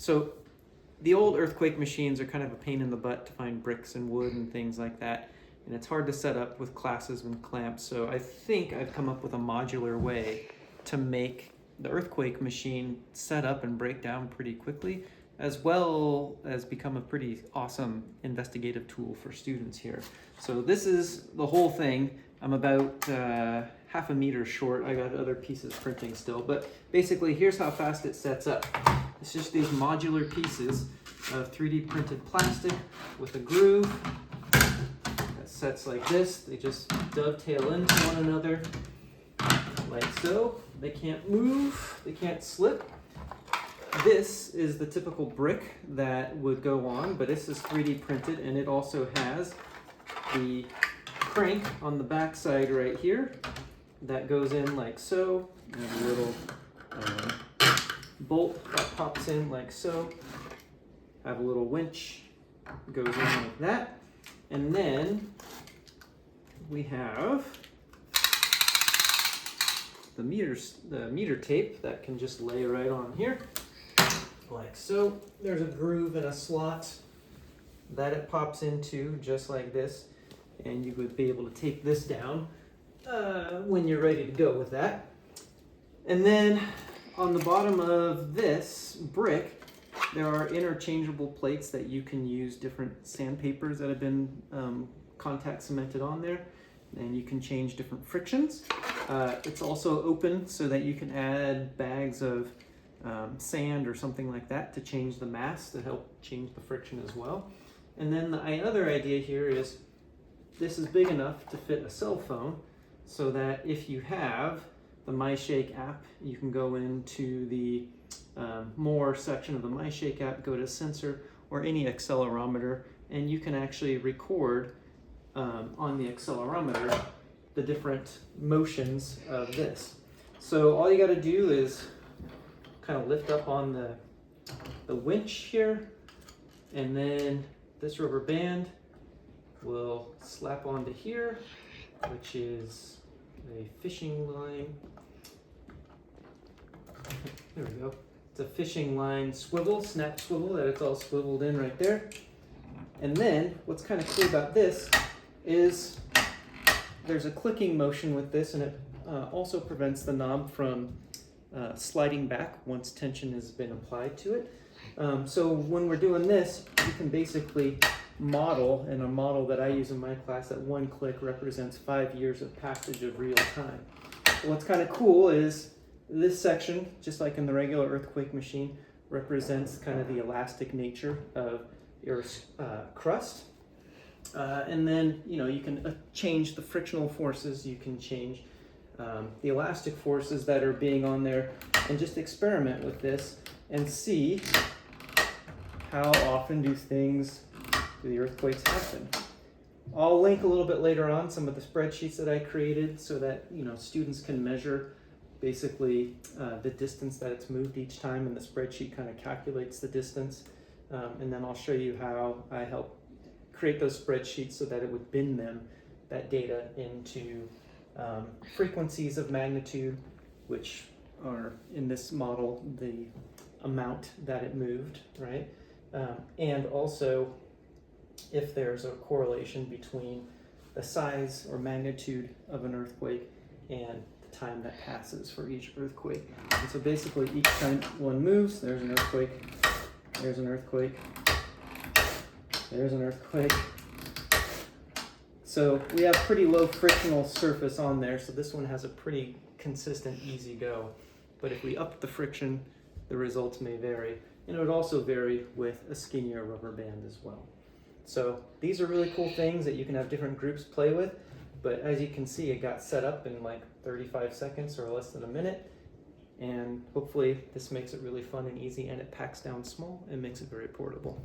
So the old earthquake machines are kind of a pain in the butt to find bricks and wood and things like that. And it's hard to set up with classes and clamps. So I think I've come up with a modular way to make the earthquake machine set up and break down pretty quickly, as well as become a pretty awesome investigative tool for students here. So this is the whole thing. I'm about half a meter short. I got other pieces printing still, but basically here's how fast it sets up. It's just these modular pieces of 3D printed plastic with a groove that sets like this. They just dovetail into one another like so. They can't move, they can't slip. This is the typical brick that would go on, but this is 3D printed, and it also has the crank on the back side right here that goes in like so. You have a little bolt that pops in like so. Have a little winch, goes in like that. And then we have the meter tape that can just lay right on here like so. There's a groove and a slot that it pops into just like this, and you would be able to take this down when you're ready to go with that. And then on the bottom of this brick, there are interchangeable plates that you can use different sandpapers that have been contact cemented on there, and you can change different frictions. It's also open so that you can add bags of sand or something like that to change the mass to help change the friction as well. And then the other idea here is this is big enough to fit a cell phone, so that if you have the MyShake app, you can go into the more section of the MyShake app, go to sensor or any accelerometer, and you can actually record on the accelerometer the different motions of this. So all you got to do is kind of lift up on the winch here, and then this rubber band will slap onto here, which is a fishing line. There we go. It's a fishing line swivel, snap swivel, that it's all swiveled in right there. And then what's kind of cool about this is there's a clicking motion with this, and it also prevents the knob from sliding back once tension has been applied to it. So when we're doing this, you can basically model, and a model that I use in my class, that one click represents 5 years of passage of real time. What's kind of cool is this section, just like in the regular earthquake machine, represents kind of the elastic nature of Earth's crust. And then, you can change the frictional forces, you can change the elastic forces that are being on there, and just experiment with this and see how often do the earthquakes happen. I'll link a little bit later on some of the spreadsheets that I created so that students can measure basically the distance that it's moved each time, and the spreadsheet kind of calculates the distance. And then I'll show you how I help create those spreadsheets so that it would bin that data into frequencies of magnitude, which are in this model the amount that it moved, right? And also if there's a correlation between the size or magnitude of an earthquake and the time that passes for each earthquake. And so basically each time one moves, there's an earthquake, there's an earthquake, there's an earthquake. So we have pretty low frictional surface on there, so this one has a pretty consistent, easy go. But if we up the friction, the results may vary. And it would also vary with a skinnier rubber band as well. So these are really cool things that you can have different groups play with, but as you can see, it got set up in like 35 seconds or less than a minute, and hopefully this makes it really fun and easy, and it packs down small and makes it very portable.